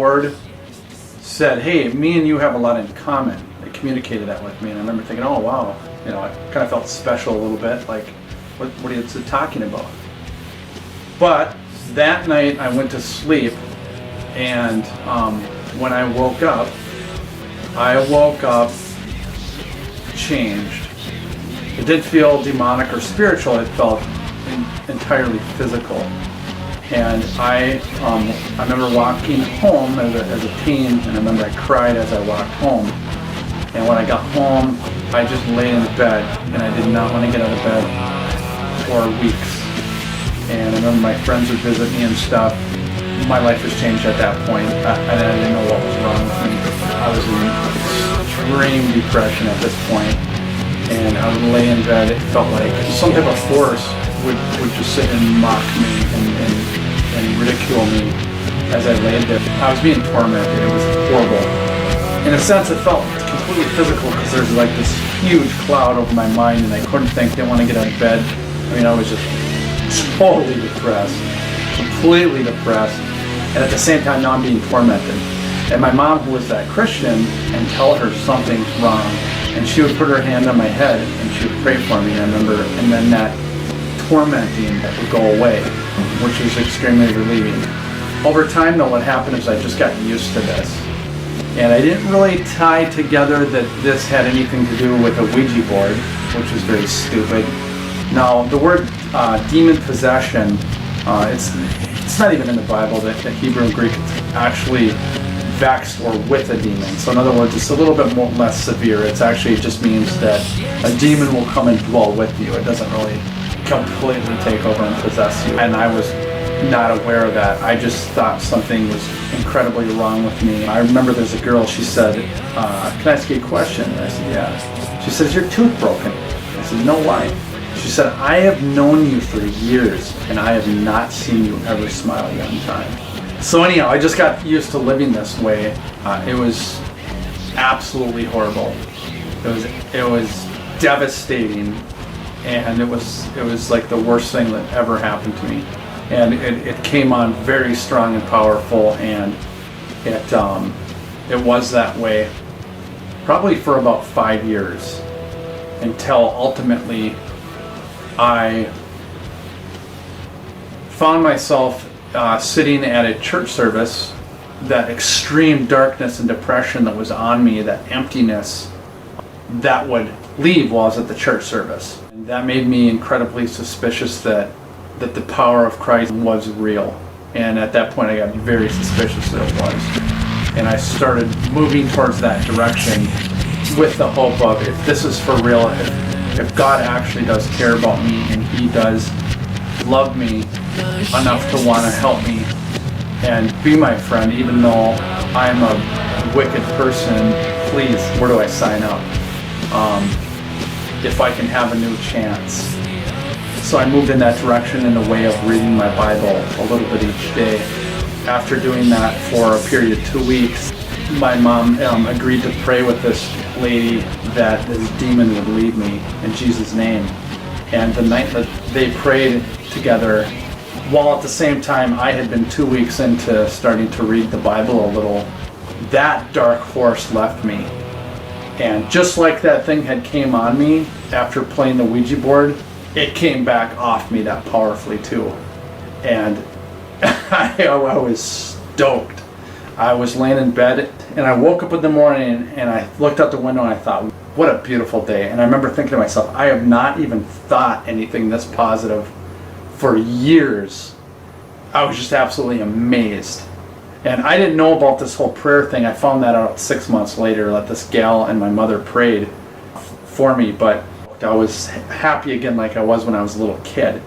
board said, hey, me and you have a lot in common. They communicated that with me, and I remember thinking, oh wow, you know, I kind of felt special a little bit, like, what are you talking about? But that night I went to sleep, and when I woke up changed. It didn't feel demonic or spiritual, it felt entirely physical. And I remember walking home as a teen, and I remember I cried as I walked home. And when I got home, I just lay in bed, and I did not want to get out of bed for weeks. And I remember my friends would visit me and stuff. My life was changed at that point, and I didn't know what was wrong with me. I was in extreme depression at this point, and I would lay in bed. It felt like some type of force would just sit and mock me and ridicule me as I laid there. I was being tormented. It was horrible. In a sense, it felt completely physical because there's like this huge cloud over my mind, and I couldn't think, didn't want to get out of bed. I mean, I was just totally depressed, completely depressed, and at the same time now I'm being tormented. And my mom, who was that Christian, and tell her something's wrong, and she would put her hand on my head and she would pray for me, I remember, and then that tormenting would go away, which was extremely relieving. Over time though, what happened is I just got used to this, and I didn't really tie together that this had anything to do with a Ouija board, which is very stupid. Now, the word demon possession, it's not even in the Bible, the Hebrew and Greek, it's actually vexed or with a demon. So in other words, it's a little bit more less severe. It actually just means that a demon will come and dwell with you. It doesn't really completely take over and possess you. And I was not aware of that. I just thought something was incredibly wrong with me. I remember there's a girl, she said, can I ask you a question? And I said, yeah. She said, is your tooth broken? I said, no, why? She said, I have known you for years, and I have not seen you ever smile one time. So anyhow, I just got used to living this way. It was absolutely horrible. It was devastating, and it was like the worst thing that ever happened to me. And it came on very strong and powerful, and it was that way probably for about 5 years, until ultimately I found myself sitting at a church service. That extreme darkness and depression that was on me, that emptiness, that would leave while I was at the church service. And that made me incredibly suspicious that the power of Christ was real. And at that point I got very suspicious that it was. And I started moving towards that direction with the hope of, if this is for real, if God actually does care about me and He does love me enough to want to help me and be my friend, even though I'm a wicked person, please, where do I sign up? If I can have a new chance. So I moved in that direction in the way of reading my Bible a little bit each day. After doing that for a period of 2 weeks, my mom agreed to pray with this lady that this demon would leave me in Jesus' name. And the night that they prayed together, while at the same time I had been 2 weeks into starting to read the Bible a little, that dark horse left me. And just like that thing had came on me after playing the Ouija board, it came back off me that powerfully too. And I was stoked. I was laying in bed and I woke up in the morning and I looked out the window and I thought, what a beautiful day. And I remember thinking to myself, I have not even thought anything this positive for years. I was just absolutely amazed. And I didn't know about this whole prayer thing. I found that out 6 months later, that this gal and my mother prayed for me, but I was happy again like I was when I was a little kid.